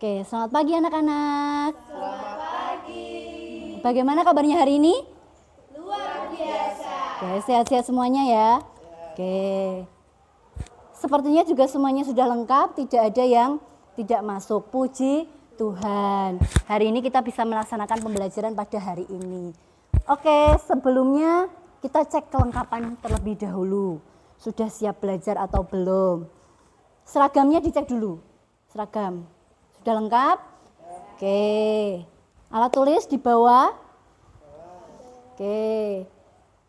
Oke, selamat pagi anak-anak. Selamat pagi. Bagaimana kabarnya hari ini? Luar biasa. Oke, sehat-sehat semuanya ya. Oke. Sepertinya juga semuanya sudah lengkap, tidak ada yang tidak masuk. Puji Tuhan. Hari ini kita bisa melaksanakan pembelajaran pada hari ini. Oke, sebelumnya kita cek kelengkapan terlebih dahulu. Sudah siap belajar atau belum? Seragamnya dicek dulu. Seragam. Sudah lengkap? Oke. Alat tulis dibawa? Oke.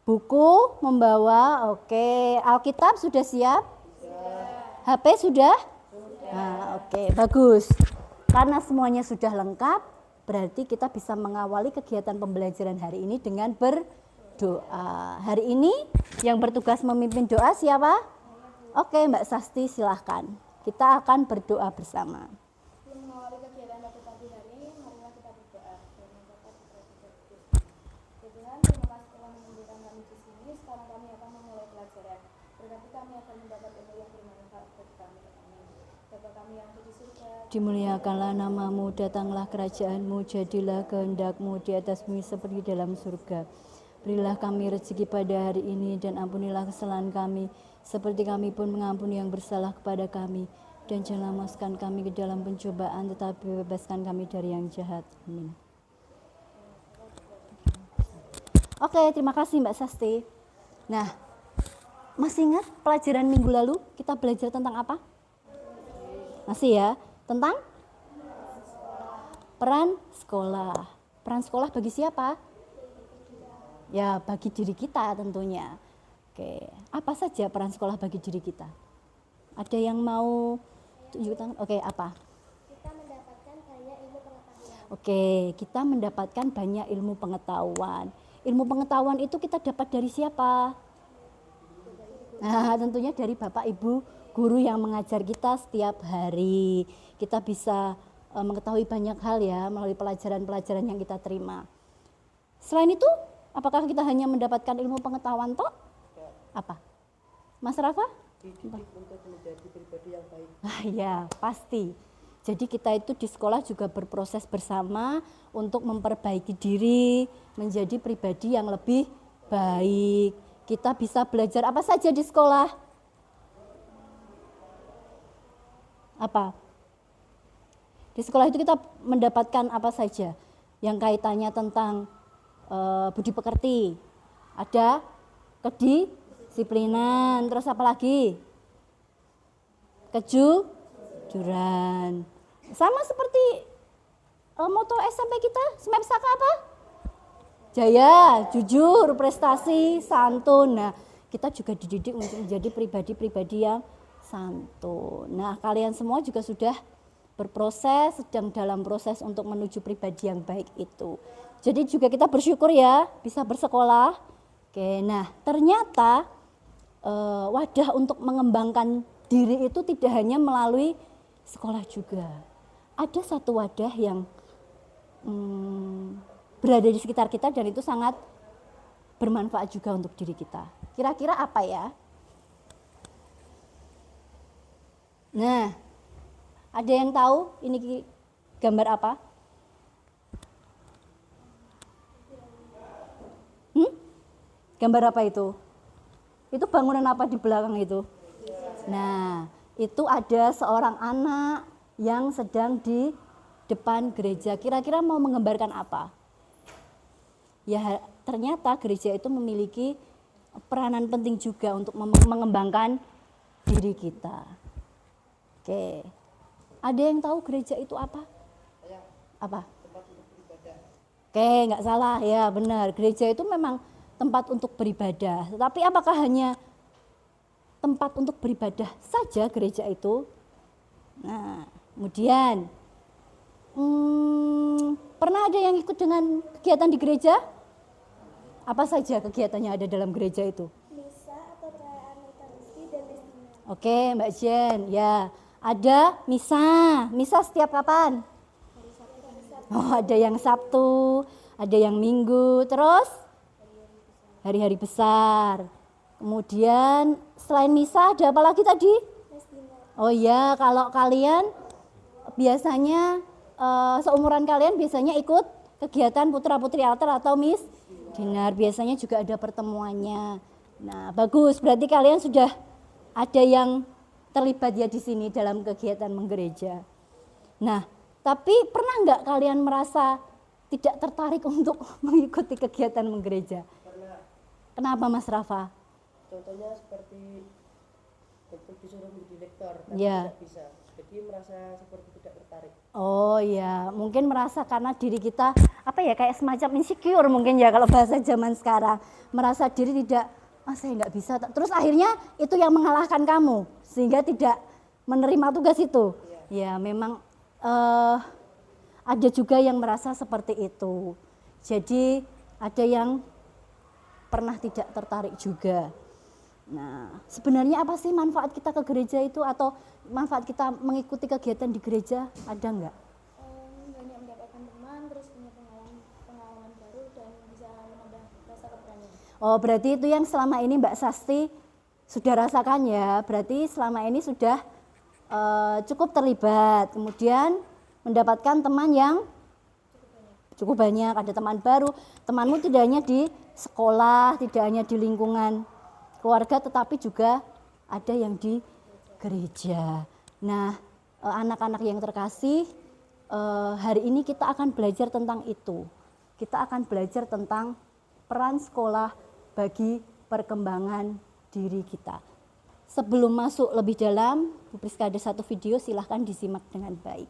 Buku membawa? Oke. Alkitab sudah siap? HP sudah? Nah, oke, bagus. Karena semuanya sudah lengkap, berarti kita bisa mengawali kegiatan pembelajaran hari ini dengan berdoa. Hari ini yang bertugas memimpin doa siapa? Oke, Mbak Sasti silahkan. Kita akan berdoa bersama. Sebelum mengawali kegiatan pada pagi hari, marilah kita berdoa. Tuhan, terima kasih telah menunjukkan kami di sini. Sekarang kami akan memulai pelajaran. Berarti kami akan mendapat ilmu yang bermanfaat bagi kami. Amin. Bapa kami yang ada di surga, Dimuliakanlah namamu, datanglah kerajaanmu, jadilah kehendakmu di atas bumi seperti dalam surga. Berilah kami rezeki pada hari ini dan ampunilah kesalahan kami, seperti kami pun mengampuni yang bersalah kepada kami. Dan janganlah masukkan kami ke dalam pencobaan, tetapi bebaskan kami dari yang jahat. Amin. Oke, terima kasih Mbak Sasti. Nah, masih ingat pelajaran minggu lalu kita belajar tentang apa? Masih ya? Tentang peran sekolah. Peran sekolah bagi siapa? Ya, bagi diri kita tentunya. Oke, apa saja peran sekolah bagi diri kita? Ada yang mau tunjuk tangan? Oke, apa? kita mendapatkan banyak ilmu pengetahuan. Oke, kita mendapatkan banyak ilmu pengetahuan. Ilmu pengetahuan itu kita dapat dari siapa? Nah, tentunya dari Bapak Ibu guru yang mengajar kita setiap hari. Kita bisa mengetahui banyak hal ya melalui pelajaran-pelajaran yang kita terima. Selain itu, apakah kita hanya mendapatkan ilmu pengetahuan toh? Apa? Mas Rafa? Dididik untuk menjadi pribadi yang baik. Ya, pasti. Jadi kita itu di sekolah juga berproses bersama untuk memperbaiki diri, menjadi pribadi yang lebih baik. Kita bisa belajar apa saja di sekolah? Apa? Di sekolah itu kita mendapatkan apa saja yang kaitannya tentang budi pekerti. Ada kedisiplinan, terus apa lagi? Kejujuran. Sama seperti moto SMP kita, SMEPSAKA apa? Jaya, jujur, prestasi, santun. Nah, kita juga dididik untuk menjadi pribadi-pribadi yang santun. Nah, kalian semua juga sudah berproses, sedang dalam proses untuk menuju pribadi yang baik itu. Jadi juga kita bersyukur ya bisa bersekolah. Oke, nah ternyata wadah untuk mengembangkan diri itu tidak hanya melalui sekolah juga. Ada satu wadah yang berada di sekitar kita dan itu sangat bermanfaat juga untuk diri kita. Kira-kira apa ya? Nah, ada yang tahu ini gambar apa? Gambar apa itu? Itu bangunan apa di belakang itu? Nah, itu ada seorang anak yang sedang di depan gereja. Kira-kira mau menggambarkan apa? Ya, ternyata gereja itu memiliki peranan penting juga untuk mengembangkan diri kita. Oke. Ada yang tahu gereja itu apa? Apa? Tempat untuk beribadah. Oke, nggak salah. Ya, benar. Gereja itu memang tempat untuk beribadah. Tetapi apakah hanya tempat untuk beribadah saja gereja itu? Nah, kemudian pernah ada yang ikut dengan kegiatan di gereja? Apa saja kegiatannya ada dalam gereja itu? Misa atau perayaan Ekaristi dan Kristina. Oke, Mbak Jen. Ya, ada misa. Misa setiap kapan? Oh, ada yang Sabtu, ada yang Minggu, terus hari-hari besar. Kemudian selain misa ada apa lagi tadi? Oh iya, kalau kalian biasanya seumuran kalian biasanya ikut kegiatan putra-putri altar atau Miss Dinar, biasanya juga ada pertemuannya. Nah, bagus, berarti kalian sudah ada yang terlibat ya di sini dalam kegiatan menggereja. Nah, tapi pernah nggak kalian merasa tidak tertarik untuk mengikuti kegiatan menggereja? Karena Kenapa Mas Rafa? contohnya seperti untuk disuruh menjadi lektor tapi Ya. tidak bisa, jadi merasa seperti tidak tertarik. Oh ya, mungkin merasa karena diri kita apa ya, kayak semacam insecure mungkin ya kalau bahasa zaman sekarang, merasa diri tidak, saya nggak bisa. Terus akhirnya itu yang mengalahkan kamu sehingga tidak menerima tugas itu. Ya memang ada juga yang merasa seperti itu. Jadi ada yang pernah tidak tertarik juga. Nah, sebenarnya apa sih manfaat kita ke gereja itu, atau manfaat kita mengikuti kegiatan di gereja, ada nggak? Banyak mendapatkan teman, terus punya pengalaman baru dan bisa menambah rasa keberanian. Oh, berarti itu yang selama ini Mbak Sasti sudah rasakan ya. Berarti selama ini sudah cukup terlibat, kemudian mendapatkan teman yang cukup banyak, ada teman baru. Temanmu tidak hanya di sekolah, tidak hanya di lingkungan keluarga, tetapi juga ada yang di gereja. Nah, anak-anak yang terkasih, hari ini kita akan belajar tentang itu. Kita akan belajar tentang peran sekolah bagi perkembangan diri kita. Sebelum masuk lebih dalam, Bu Priska ada satu video, silahkan disimak dengan baik.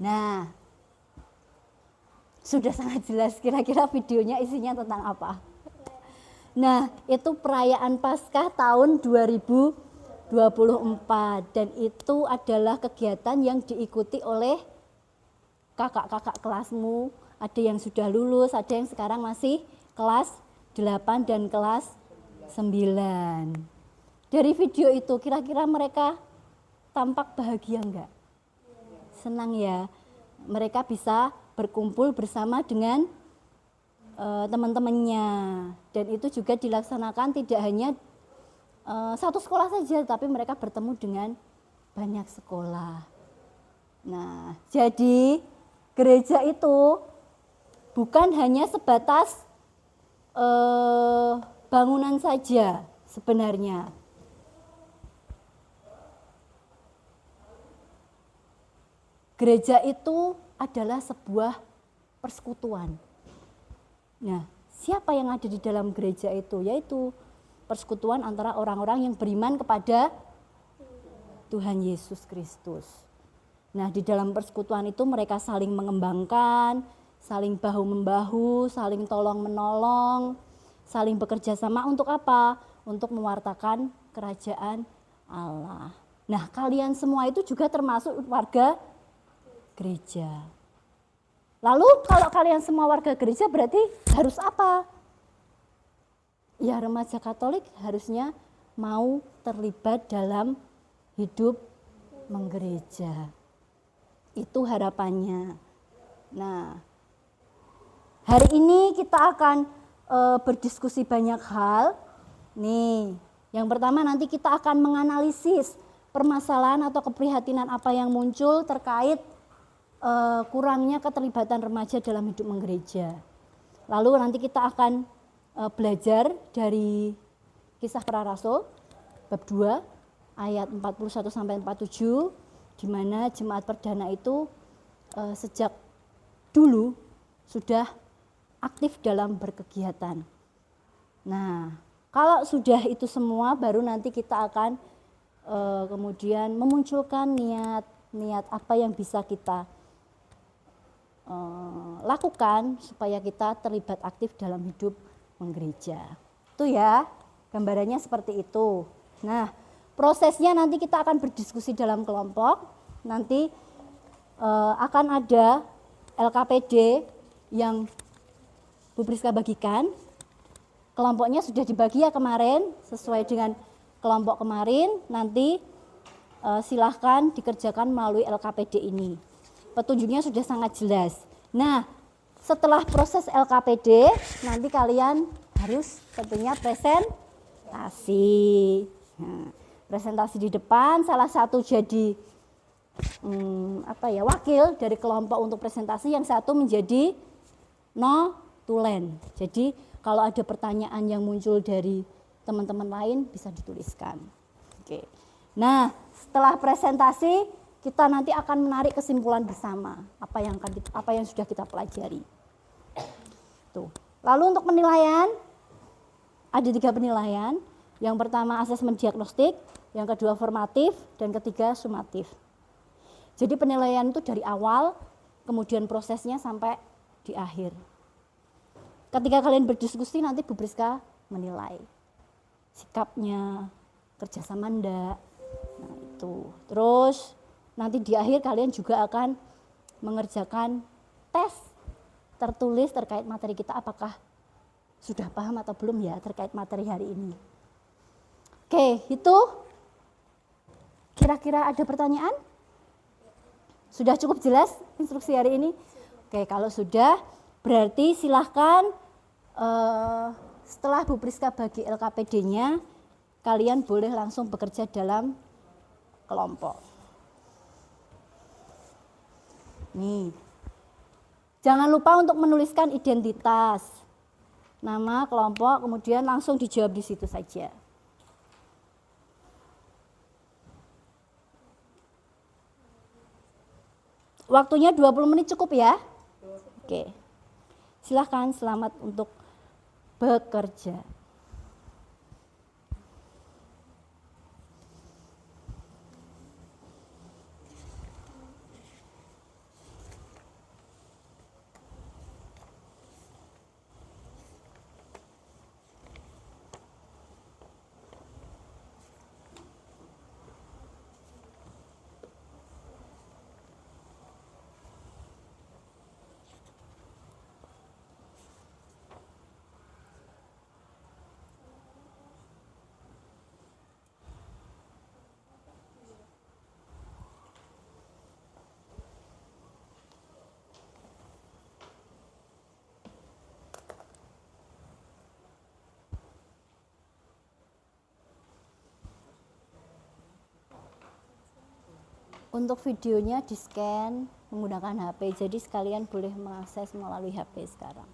Nah, sudah sangat jelas kira-kira videonya isinya tentang apa. Nah, itu perayaan Paskah tahun 2024 dan itu adalah kegiatan yang diikuti oleh kakak-kakak kelasmu. Ada yang sudah lulus, ada yang sekarang masih kelas 8 dan kelas 9. Dari video itu kira-kira mereka tampak bahagia enggak? Senang ya, mereka bisa berkumpul bersama dengan teman-temannya, dan itu juga dilaksanakan tidak hanya satu sekolah saja, tapi mereka bertemu dengan banyak sekolah. Nah, jadi gereja itu bukan hanya sebatas bangunan saja sebenarnya. Gereja itu adalah sebuah persekutuan. Nah, siapa yang ada di dalam gereja itu? Yaitu persekutuan antara orang-orang yang beriman kepada Tuhan Yesus Kristus. Nah, di dalam persekutuan itu mereka saling mengembangkan, saling bahu-membahu, saling tolong-menolong, saling bekerja sama untuk apa? Untuk mewartakan kerajaan Allah. Nah, kalian semua itu juga termasuk warga gereja. Lalu kalau kalian semua warga gereja berarti harus apa? Ya, remaja Katolik harusnya mau terlibat dalam hidup menggereja. Itu harapannya. Nah, hari ini kita akan berdiskusi banyak hal. Nih, yang pertama nanti kita akan menganalisis permasalahan atau keprihatinan apa yang muncul terkait kurangnya keterlibatan remaja dalam hidup menggereja. Lalu nanti kita akan belajar dari Kisah Para Rasul bab 2 ayat 41 sampai 47, di mana jemaat perdana itu sejak dulu sudah aktif dalam berkegiatan. Nah, kalau sudah itu semua, baru nanti kita akan kemudian memunculkan niat apa yang bisa kita lakukan supaya kita terlibat aktif dalam hidup menggereja. Itu ya, gambarannya seperti itu. Nah, prosesnya nanti kita akan berdiskusi dalam kelompok. Nanti akan ada LKPD yang Bu Priska bagikan. Kelompoknya sudah dibagi ya kemarin, sesuai dengan kelompok kemarin. Nanti silahkan dikerjakan melalui LKPD ini. Petunjuknya sudah sangat jelas. Nah, setelah proses LKPD, nanti kalian harus tentunya presentasi. Nah, presentasi di depan, salah satu jadi wakil dari kelompok untuk presentasi, yang satu menjadi notulen. Jadi kalau ada pertanyaan yang muncul dari teman-teman lain bisa dituliskan. Oke. Nah, setelah presentasi kita nanti akan menarik kesimpulan bersama apa yang sudah kita pelajari. Tuh. Lalu untuk penilaian ada 3 penilaian. Yang pertama asesmen diagnostik, yang kedua formatif, dan ketiga sumatif. Jadi penilaian itu dari awal, kemudian prosesnya sampai di akhir. Ketika kalian berdiskusi nanti Bu Priska menilai sikapnya, kerjasama enggak. Nah itu. Terus nanti di akhir kalian juga akan mengerjakan tes tertulis terkait materi kita, apakah sudah paham atau belum ya terkait materi hari ini. Oke, itu kira-kira ada pertanyaan? Sudah cukup jelas instruksi hari ini? Oke, kalau sudah berarti silahkan setelah Bu Priska bagi LKPD-nya, kalian boleh langsung bekerja dalam kelompok. Nih, jangan lupa untuk menuliskan identitas, nama, kelompok, kemudian langsung dijawab di situ saja. Waktunya 20 menit cukup ya? Oke. Silahkan, selamat untuk bekerja. Untuk videonya di-scan menggunakan HP, jadi sekalian boleh mengakses melalui HP sekarang.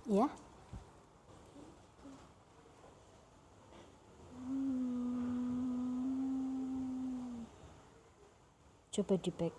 Ya. Coba di back.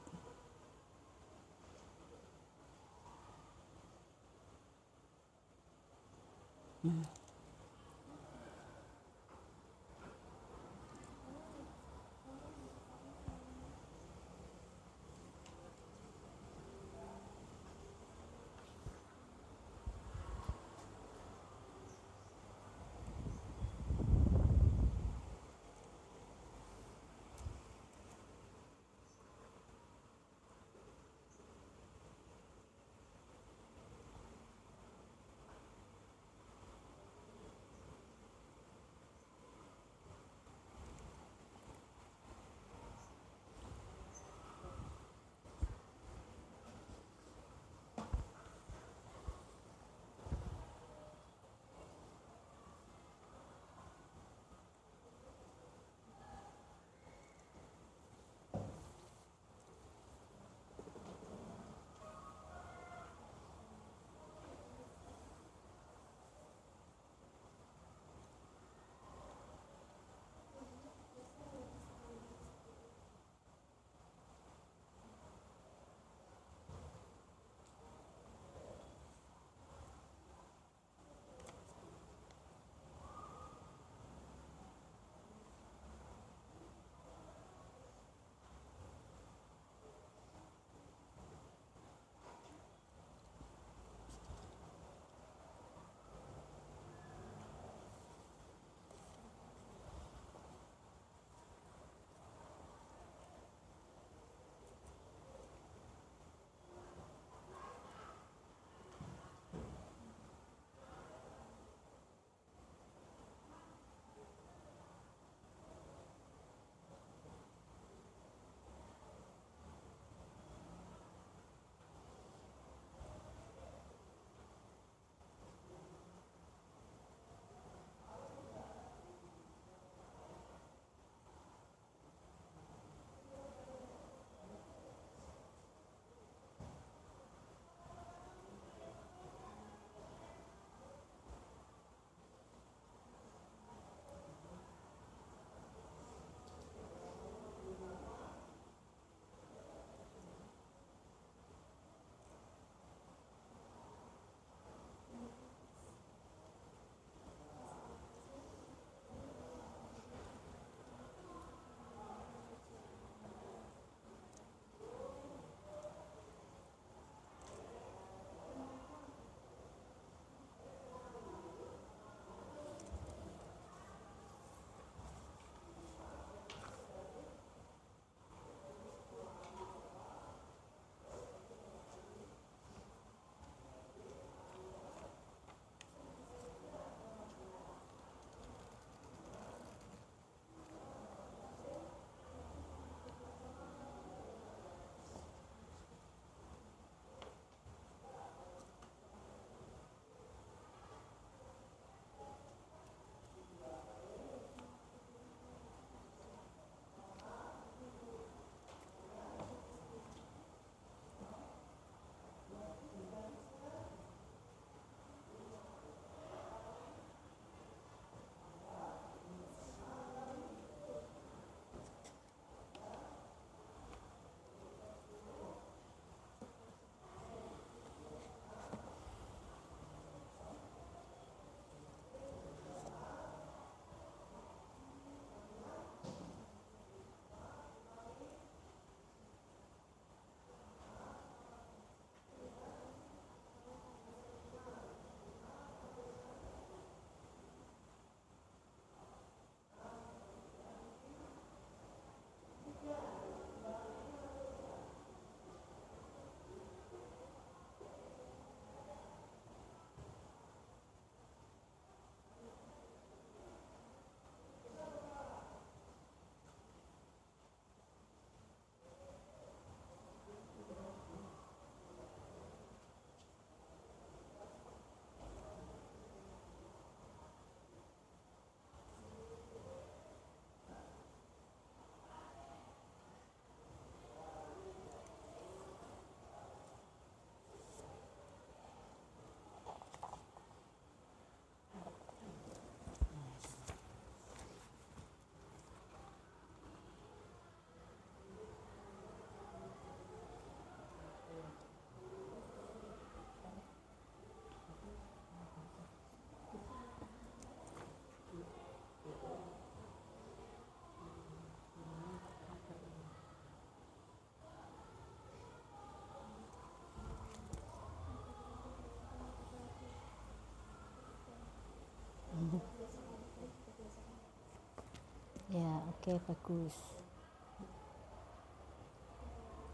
Ya, oke, bagus.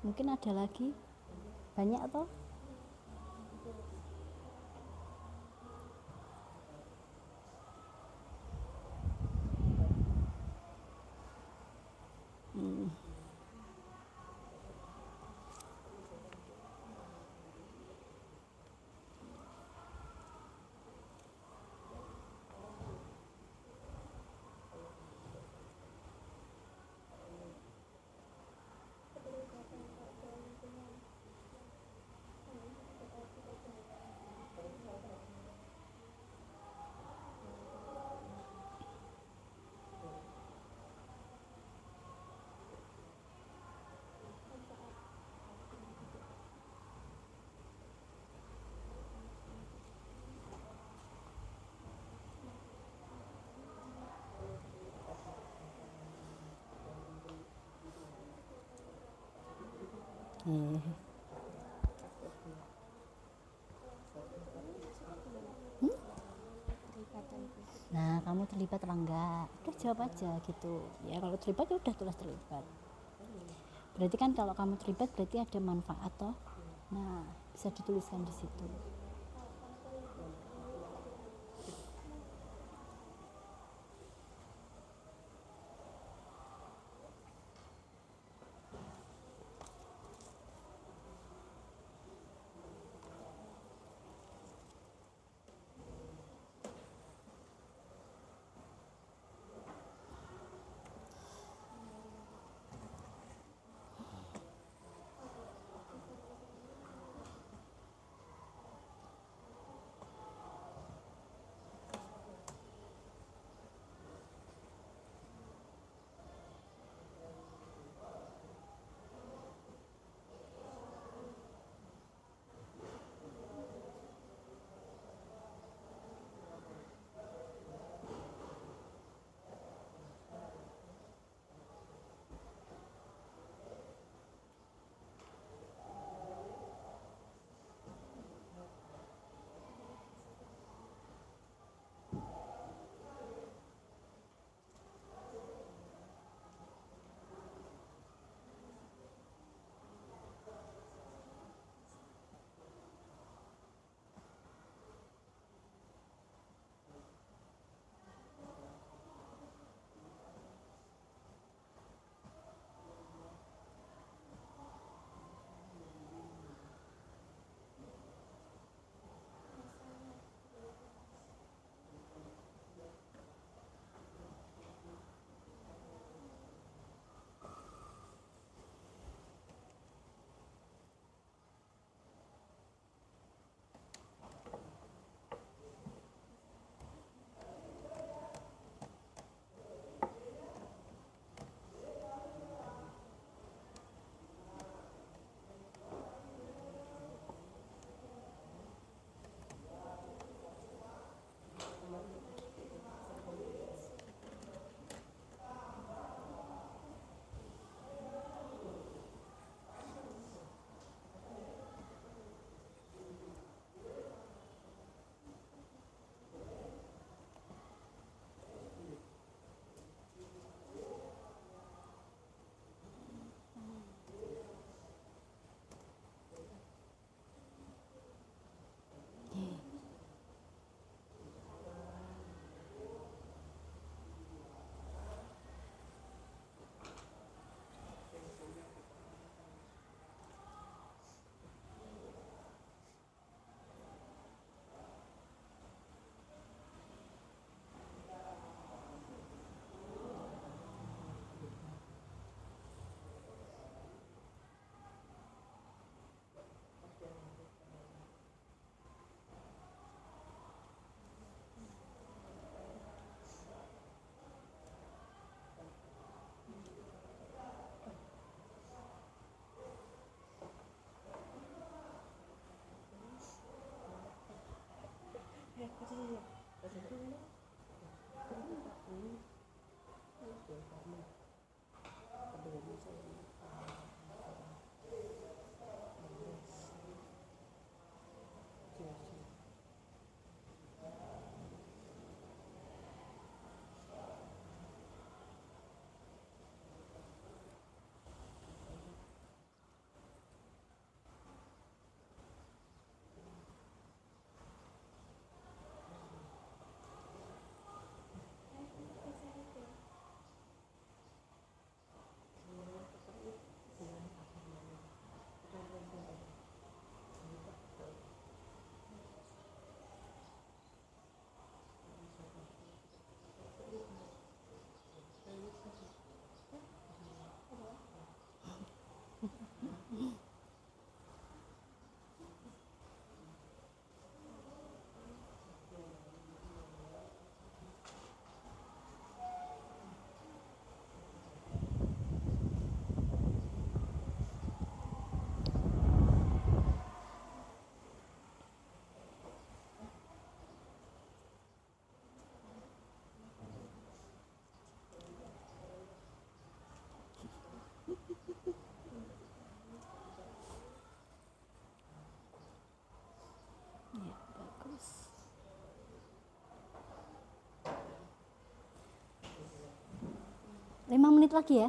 Mungkin ada lagi? Banyak toh? Hmm. Hmm. Nah, kamu terlibat apa enggak? Udah jawab aja gitu. Ya kalau terlibat ya udah tulis terlibat. Berarti kan kalau kamu terlibat berarti ada manfaat toh. Nah, bisa dituliskan di situ. 5 menit lagi ya.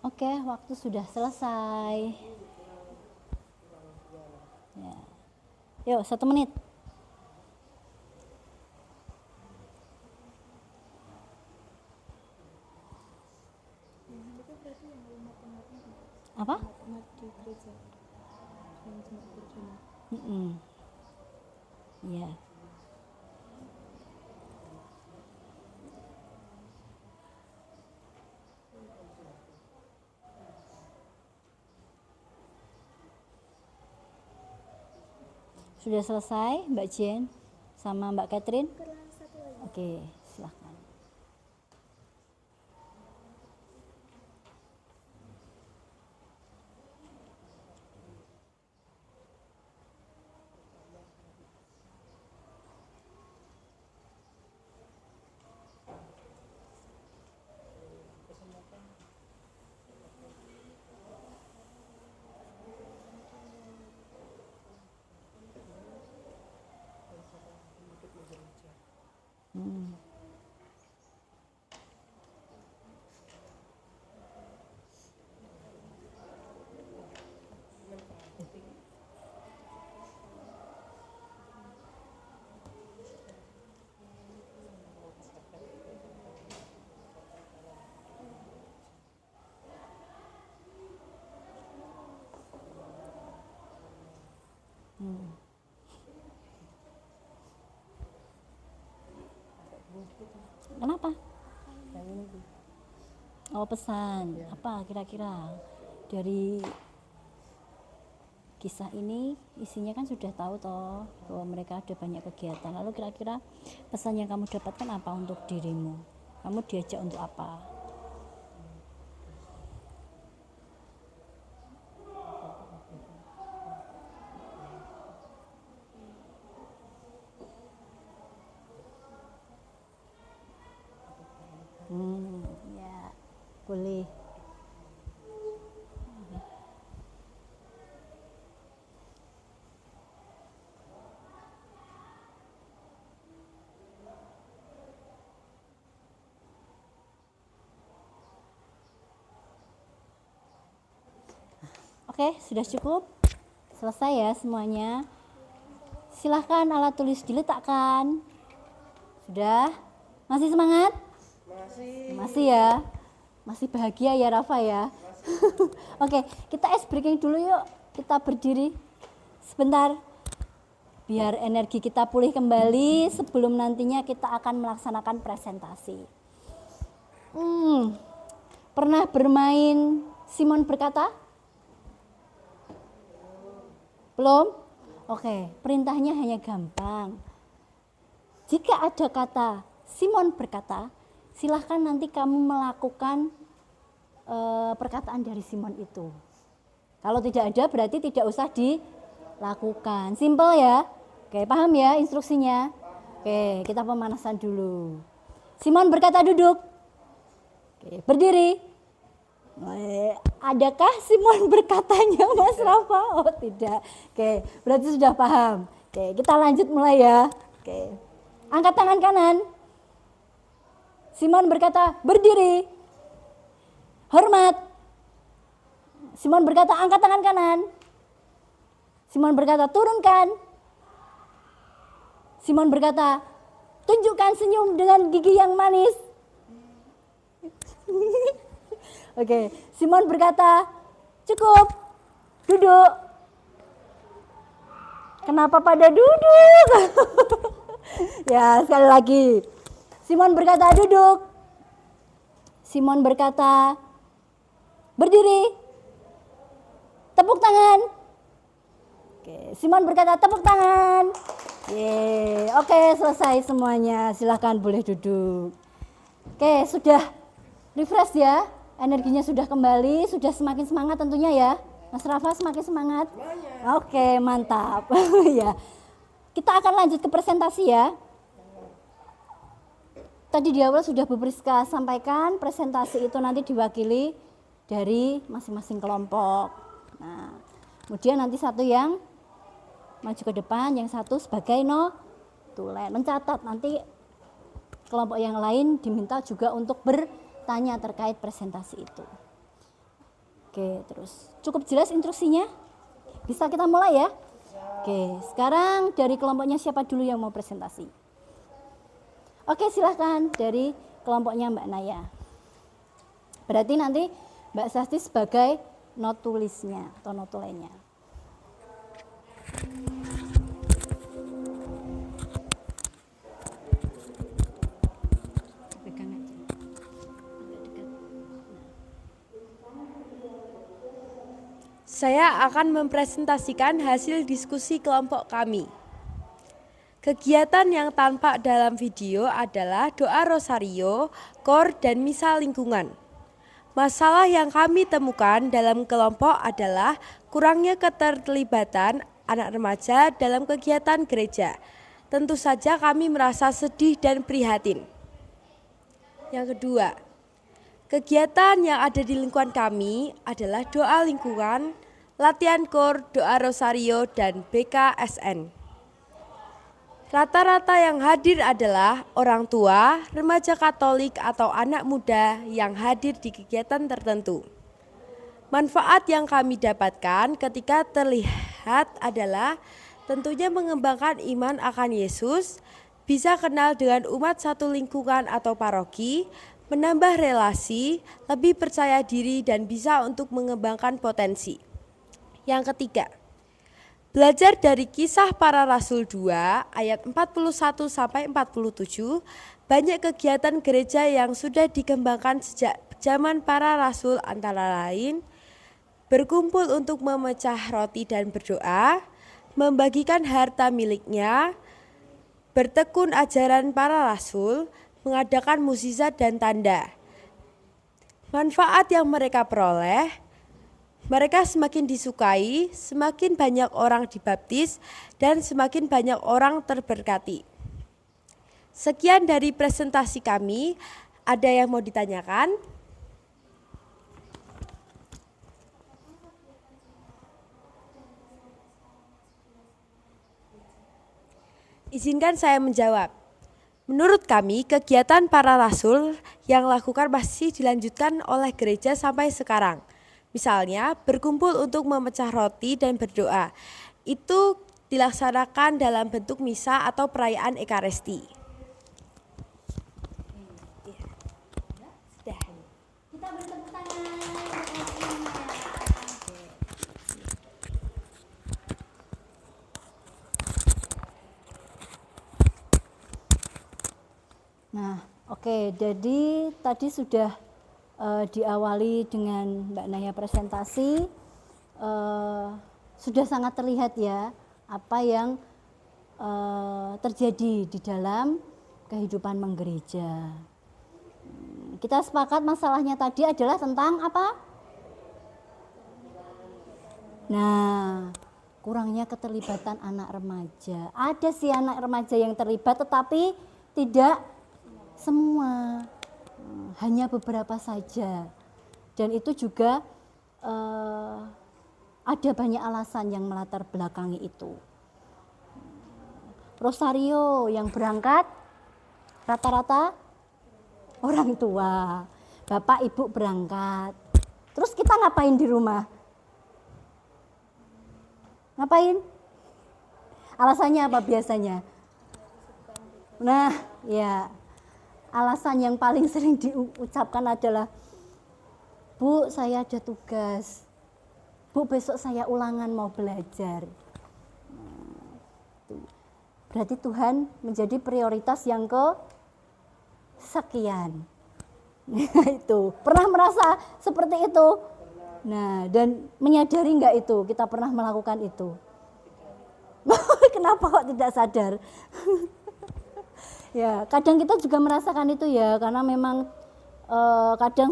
Oke, waktu sudah selesai. Ya. Yuk, 1 menit. Apa? di gereja yang jemaat berjemaat. Iya. Sudah selesai Mbak Jen sama Mbak Catherine? Oke, silahkan. Kenapa? Yang menunggu. Oh, pesan. Apa kira-kira dari kisah ini isinya kan sudah tahu toh bahwa mereka ada banyak kegiatan. Lalu kira-kira pesan yang kamu dapatkan apa untuk dirimu? Kamu diajak untuk apa? Ya, boleh. Oke, sudah cukup? Selesai ya semuanya? Silahkan alat tulis diletakkan. Sudah? Masih semangat? Masih ya? Masih bahagia ya Rafa ya? Oke, kita ice breaking dulu yuk. Kita berdiri sebentar. Biar energi kita pulih kembali sebelum nantinya kita akan melaksanakan presentasi. Pernah bermain Simon berkata? Belum? Oke, perintahnya hanya gampang. Jika ada kata Simon berkata, silahkan nanti kamu melakukan perkataan dari Simon itu. Kalau tidak ada berarti tidak usah dilakukan. Simple ya. Oke, paham ya instruksinya? Oke, kita pemanasan dulu. Simon berkata duduk. Oke, berdiri. Adakah Simon berkatanya Mas Rafa? Oh tidak. Oke, berarti sudah paham. Oke, kita lanjut mulai ya. Oke, angkat tangan kanan. Simon berkata berdiri. Hormat. Simon berkata angkat tangan kanan. Simon berkata turunkan. Simon berkata tunjukkan senyum dengan gigi yang manis. Oke, Simon berkata, cukup, duduk. Kenapa pada duduk? Ya, sekali lagi. Simon berkata, duduk. Simon berkata, berdiri. Tepuk tangan. Oke, Simon berkata, tepuk tangan. Yeay, oke, selesai semuanya. Silahkan boleh duduk. Oke, sudah refresh ya. Energinya sudah kembali, sudah semakin semangat tentunya ya. Mas Rafa semakin semangat? Oke, mantap. Ya. Kita akan lanjut ke presentasi ya. Tadi di awal sudah Bu Priska sampaikan, presentasi itu nanti diwakili dari masing-masing kelompok. Nah, kemudian nanti satu yang maju ke depan, yang satu sebagai notulen. Mencatat, nanti kelompok yang lain diminta juga untuk bertanya terkait presentasi itu. Oke, terus cukup jelas instruksinya? Bisa kita mulai ya? Oke, sekarang dari kelompoknya siapa dulu yang mau presentasi? Oke, silahkan dari kelompoknya Mbak Naya. Berarti nanti Mbak Sasti sebagai notulisnya atau notulennya. Saya akan mempresentasikan hasil diskusi kelompok kami. Kegiatan yang tampak dalam video adalah doa rosario, kor, dan misa lingkungan. Masalah yang kami temukan dalam kelompok adalah kurangnya keterlibatan anak remaja dalam kegiatan gereja. Tentu saja kami merasa sedih dan prihatin. Yang kedua, kegiatan yang ada di lingkungan kami adalah doa lingkungan, latihan kor, doa rosario, dan BKSN. Rata-rata yang hadir adalah orang tua, remaja Katolik, atau anak muda yang hadir di kegiatan tertentu. Manfaat yang kami dapatkan ketika terlihat adalah tentunya mengembangkan iman akan Yesus, bisa kenal dengan umat satu lingkungan atau paroki, menambah relasi, lebih percaya diri, dan bisa untuk mengembangkan potensi. Yang ketiga, belajar dari Kisah Para Rasul 2 ayat 41-47 Banyak kegiatan gereja yang sudah dikembangkan sejak zaman para rasul, antara lain berkumpul untuk memecah roti dan berdoa, membagikan harta miliknya, bertekun ajaran para rasul, mengadakan mukjizat dan tanda. Manfaat yang mereka peroleh, mereka semakin disukai, semakin banyak orang dibaptis, dan semakin banyak orang terberkati. Sekian dari presentasi kami. Ada yang mau ditanyakan? Izinkan saya menjawab. Menurut kami, kegiatan para rasul yang lakukan masih dilanjutkan oleh gereja sampai sekarang. Misalnya, berkumpul untuk memecah roti dan berdoa. Itu dilaksanakan dalam bentuk misa atau perayaan Ekaristi. Kita bertepuk tangan. Nah, oke. Jadi tadi sudah diawali dengan Mbak Naya presentasi. Sudah sangat terlihat ya apa yang terjadi di dalam kehidupan menggereja. Kita sepakat masalahnya tadi adalah tentang apa? Nah, kurangnya keterlibatan anak remaja. Ada sih anak remaja yang terlibat tetapi tidak semua, hanya beberapa saja. Dan itu juga ada banyak alasan yang melatar belakangi itu. Rosario yang berangkat rata-rata orang tua, bapak ibu berangkat. Terus kita ngapain di rumah? Ngapain? Alasannya apa biasanya? Nah, ya. Alasan yang paling sering diucapkan adalah, Bu, saya ada tugas. Bu, besok saya ulangan mau belajar. Berarti Tuhan menjadi prioritas yang sekian. Itu pernah merasa seperti itu? Nah, dan menyadari enggak itu kita pernah melakukan itu? Kenapa kok tidak sadar? Ya, kadang kita juga merasakan itu ya, karena memang kadang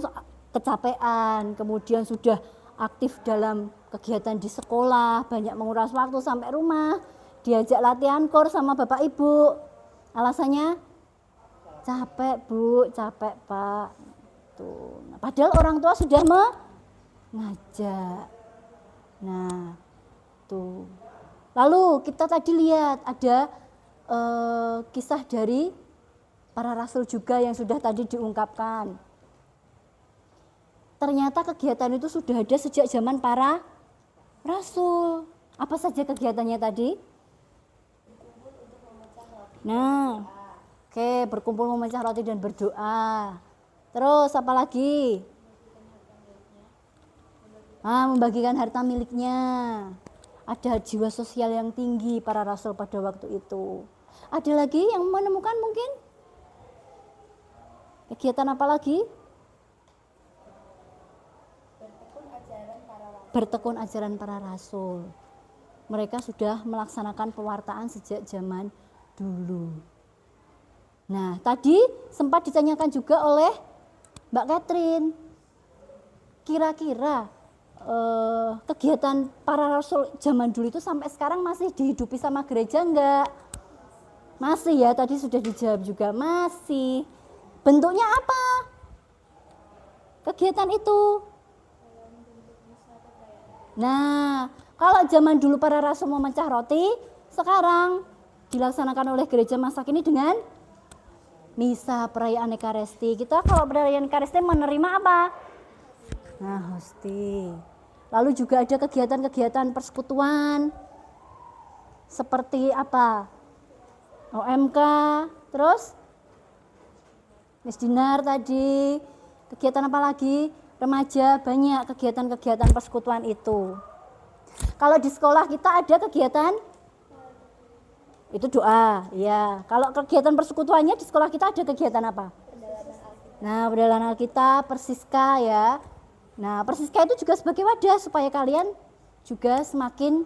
kecapean, kemudian sudah aktif dalam kegiatan di sekolah, banyak menguras waktu sampai rumah, diajak latihan kor sama bapak ibu. Alasannya capek Bu, capek Pak. Tuh. Nah, padahal orang tua sudah mengajak. Nah, tuh. Lalu kita tadi lihat ada kisah dari para rasul juga yang sudah tadi diungkapkan. Ternyata kegiatan itu sudah ada sejak zaman para rasul. Apa saja kegiatannya tadi? Nah, oke, berkumpul memecah roti dan berdoa. Terus apa lagi? Membagikan harta miliknya. Ada jiwa sosial yang tinggi para rasul pada waktu itu. Ada lagi yang menemukan mungkin? Kegiatan apa lagi? Bertekun ajaran para rasul. Mereka sudah melaksanakan pewartaan sejak zaman dulu. Nah, tadi sempat ditanyakan juga oleh Mbak Catherine, kira-kira kegiatan para rasul zaman dulu itu sampai sekarang masih dihidupi sama gereja enggak? Masih ya, tadi sudah dijawab juga, masih. Bentuknya apa? Kegiatan itu. Nah, kalau zaman dulu para rasul memecah roti, sekarang dilaksanakan oleh gereja masa kini dengan misa, perayaan Ekaristi. Kita kalau perayaan Ekaristi menerima apa? Nah, hosti. Lalu juga ada kegiatan-kegiatan persekutuan. Seperti apa? OMK, terus Misdinar tadi. Kegiatan apa lagi? Remaja, banyak kegiatan-kegiatan persekutuan itu. Kalau di sekolah kita ada kegiatan Itu doa, ya. Kalau kegiatan persekutuannya di sekolah kita ada kegiatan apa? Nah, perjalanan Alkitab, Persiska ya. Nah, Persiska itu juga sebagai wadah supaya kalian juga semakin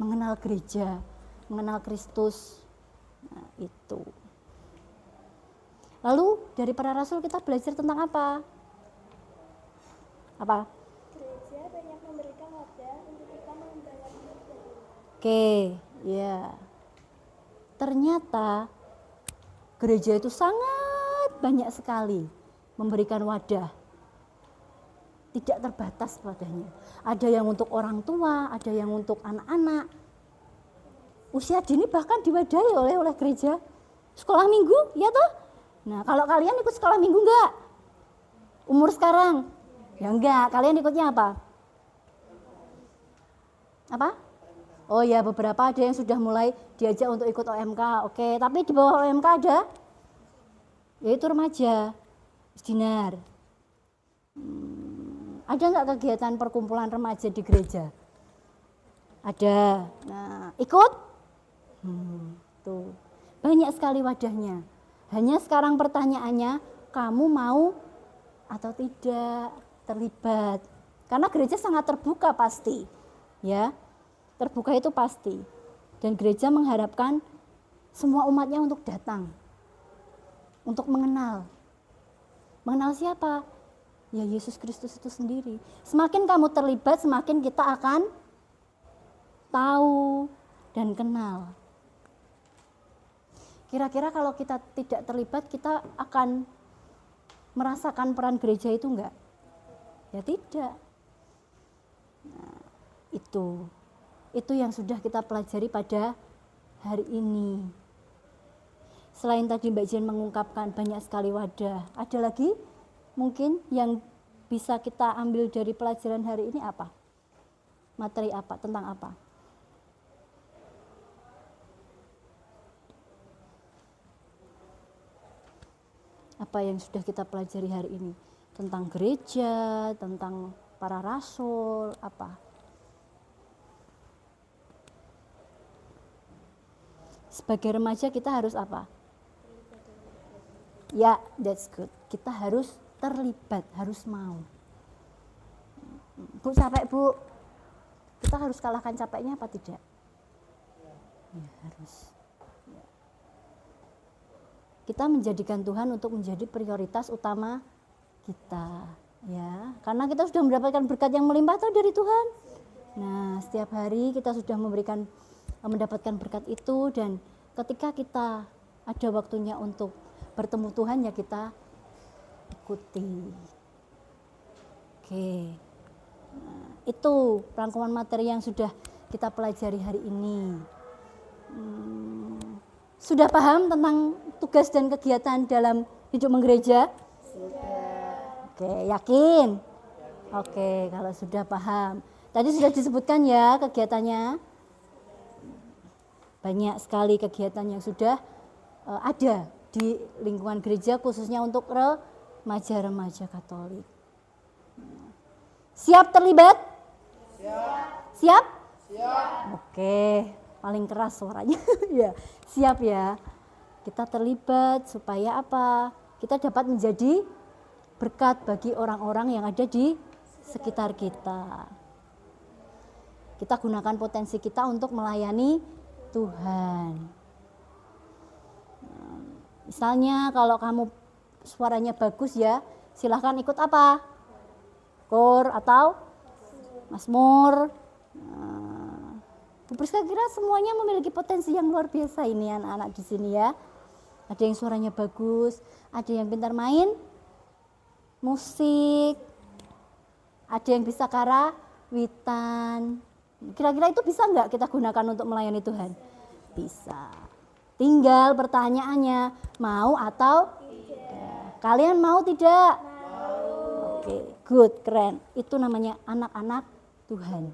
mengenal gereja, mengenal Kristus. Nah, itu. Lalu dari para rasul kita belajar tentang apa? Apa? Gereja banyak memberikan wadah untuk kita mengembangkan gereja. Oke, ya. Ternyata gereja itu sangat banyak sekali memberikan wadah. Tidak terbatas wadahnya. Ada yang untuk orang tua, ada yang untuk anak-anak. Usia dini bahkan diwadahi oleh gereja. Sekolah minggu, ya toh? Nah, kalau kalian ikut sekolah minggu enggak? Umur sekarang? Ya enggak, kalian ikutnya apa? Apa? Oh ya, beberapa ada yang sudah mulai diajak untuk ikut OMK. Oke, tapi di bawah OMK ada? Yaitu remaja. Dinar. Ada nggak kegiatan perkumpulan remaja di gereja? Ada. Nah, ikut? Tuh. Banyak sekali wadahnya. Hanya sekarang pertanyaannya, kamu mau atau tidak terlibat? Karena gereja sangat terbuka pasti. Ya. Terbuka itu pasti. Dan gereja mengharapkan semua umatnya untuk datang. Untuk mengenal. Mengenal siapa? Ya Yesus Kristus itu sendiri. Semakin kamu terlibat, semakin kita akan tahu dan kenal. Kira-kira kalau kita tidak terlibat, kita akan merasakan peran gereja itu enggak? Ya tidak. Nah, itu yang sudah kita pelajari pada hari ini. Selain tadi Mbak Jen mengungkapkan banyak sekali wadah, ada lagi mungkin yang bisa kita ambil dari pelajaran hari ini apa? Materi apa? Tentang apa? Apa yang sudah kita pelajari hari ini? Tentang gereja, tentang para rasul, apa? Sebagai remaja kita harus apa? Ya, that's good. Kita harus terlibat, harus mau. Bu, capek Bu. Kita harus kalahkan capeknya apa tidak? Ya, harus. Kita menjadikan Tuhan untuk menjadi prioritas utama kita, ya. Karena kita sudah mendapatkan berkat yang melimpah tuh dari Tuhan. Nah, setiap hari kita sudah mendapatkan berkat itu, dan ketika kita ada waktunya untuk bertemu Tuhan, ya kita ikuti. Oke. Nah, itu rangkuman materi yang sudah kita pelajari hari ini. Sudah paham tentang tugas dan kegiatan dalam hidup menggereja? Sudah. Oke, yakin? Oke, kalau sudah paham. Tadi sudah disebutkan ya kegiatannya. Banyak sekali kegiatan yang sudah ada di lingkungan gereja, khususnya untuk remaja-remaja Katolik. Siap terlibat? Siap? Oke, paling keras suaranya. Ya, siap ya. Kita terlibat supaya apa? Kita dapat menjadi berkat bagi orang-orang yang ada di sekitar kita. Kita gunakan potensi kita untuk melayani Tuhan. Misalnya kalau kamu suaranya bagus ya, silahkan ikut apa? Kor atau Mazmur. Bu Priska kira semuanya memiliki potensi yang luar biasa ini anak-anak di sini ya. Ada yang suaranya bagus, ada yang pintar main musik, ada yang bisa karawitan. Kira-kira itu bisa nggak kita gunakan untuk melayani Tuhan? Bisa. Tinggal pertanyaannya, mau atau tidak? Kalian mau tidak? Mau. Oke, good, keren. Itu namanya anak-anak Tuhan.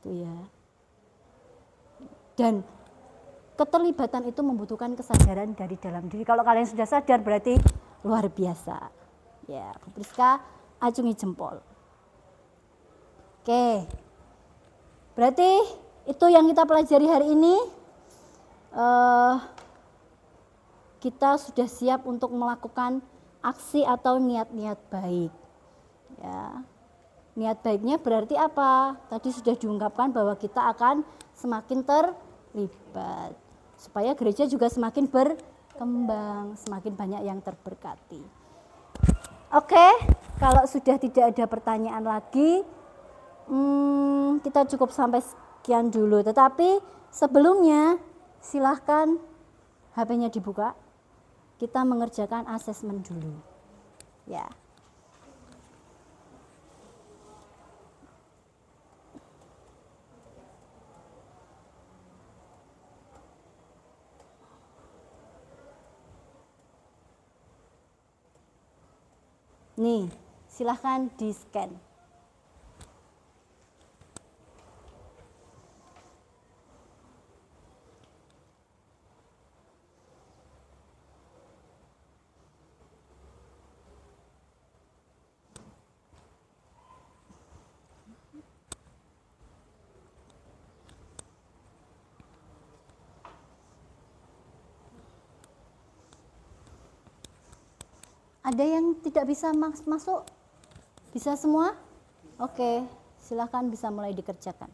Itu ya. Dan keterlibatan itu membutuhkan kesadaran dari dalam diri. Kalau kalian sudah sadar berarti luar biasa. Ya, Bu Priska acungi jempol. Oke. Berarti itu yang kita pelajari hari ini. eh, kita sudah siap untuk melakukan aksi atau niat-niat baik. Ya. Niat baiknya berarti apa? Tadi sudah diungkapkan bahwa kita akan semakin terlibat. Supaya gereja juga semakin berkembang, semakin banyak yang terberkati. Oke, kalau sudah tidak ada pertanyaan lagi, kita cukup sampai sekian dulu. Tetapi sebelumnya silahkan HP-nya dibuka. Kita mengerjakan asesmen dulu. Ya. Nih, silahkan di-scan. Ada yang tidak bisa masuk? Bisa semua? Oke, silahkan bisa mulai dikerjakan.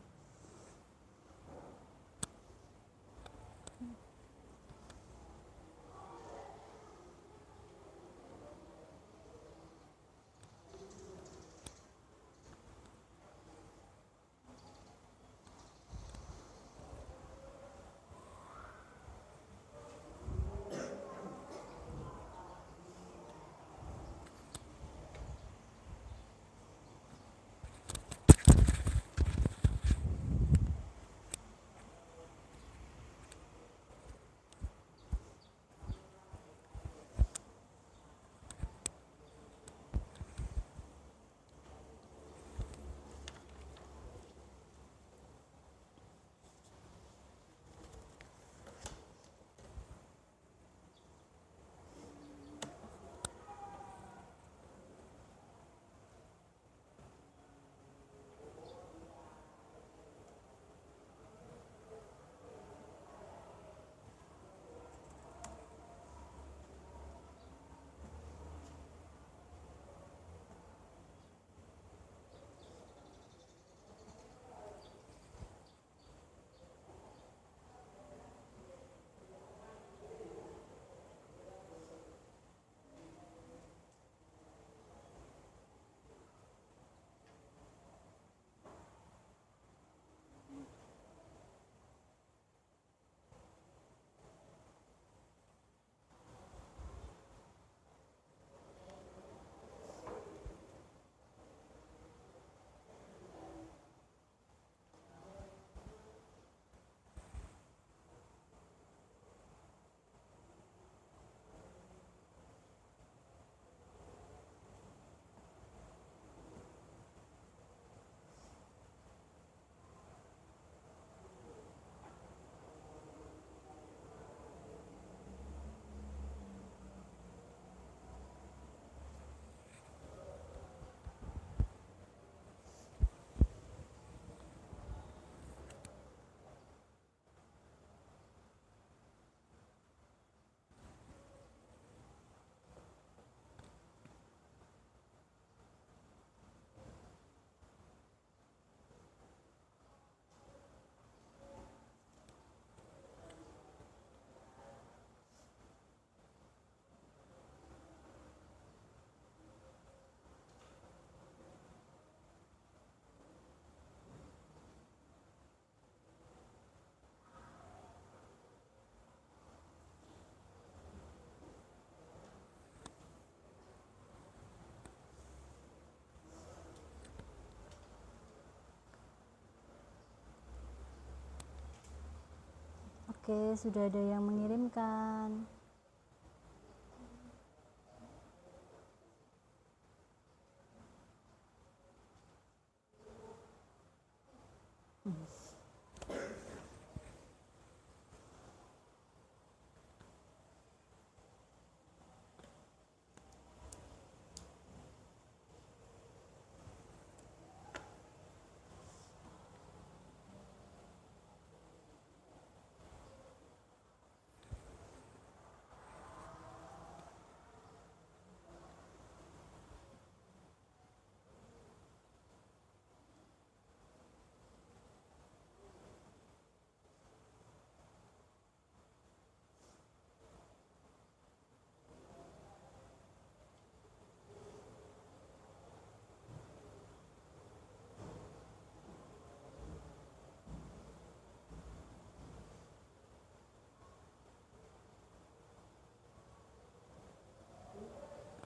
Oke, sudah ada yang mengirimkan.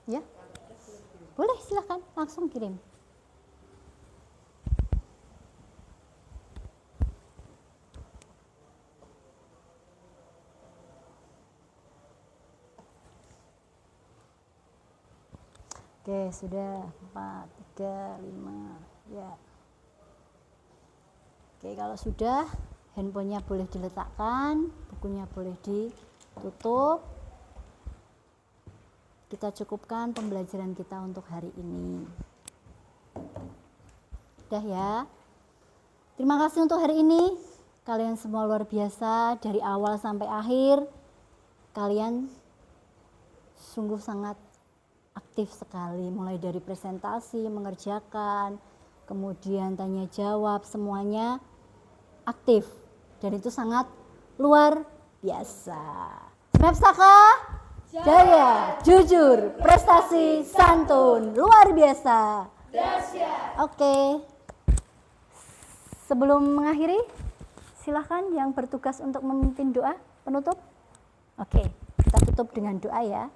Ya, boleh silahkan langsung kirim. Oke, sudah 4, 3, 5, ya. Oke, kalau sudah, handphonenya boleh diletakkan, bukunya boleh ditutup. Kita cukupkan pembelajaran kita untuk hari ini. Udah ya. Terima kasih untuk hari ini. Kalian semua luar biasa, dari awal sampai akhir. Kalian sungguh sangat aktif sekali, mulai dari presentasi, mengerjakan, kemudian tanya jawab, semuanya aktif. Dan itu sangat luar biasa. Semepsaka Jaya, jujur, prestasi, santun, luar biasa. Oke. Sebelum mengakhiri, silahkan yang bertugas untuk memimpin doa penutup. Oke, kita tutup dengan doa ya.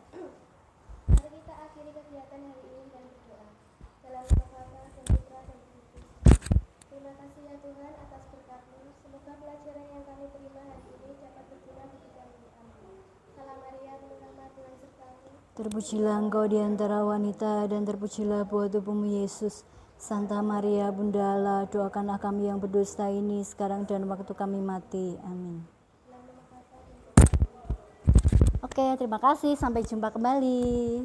Mari kita akhiri kegiatan hari ini dan berdoa. Dalam nama Bapa dan Putra dan Roh Kudus. Terima kasih ya Tuhan atas berkat-Mu. Semoga pelajaran yang kami terima hari ini dapat berguna bagi kami. Amin. Salam Maria, penuh rahmat, Tuhan sertamu. Terpujilah engkau di antara wanita dan terpujilah buah tubuhmu Yesus. Santa Maria Bunda Allah, doakanlah kami yang berdosa ini sekarang dan waktu kami mati. Amin. Oke, terima kasih. Sampai jumpa kembali.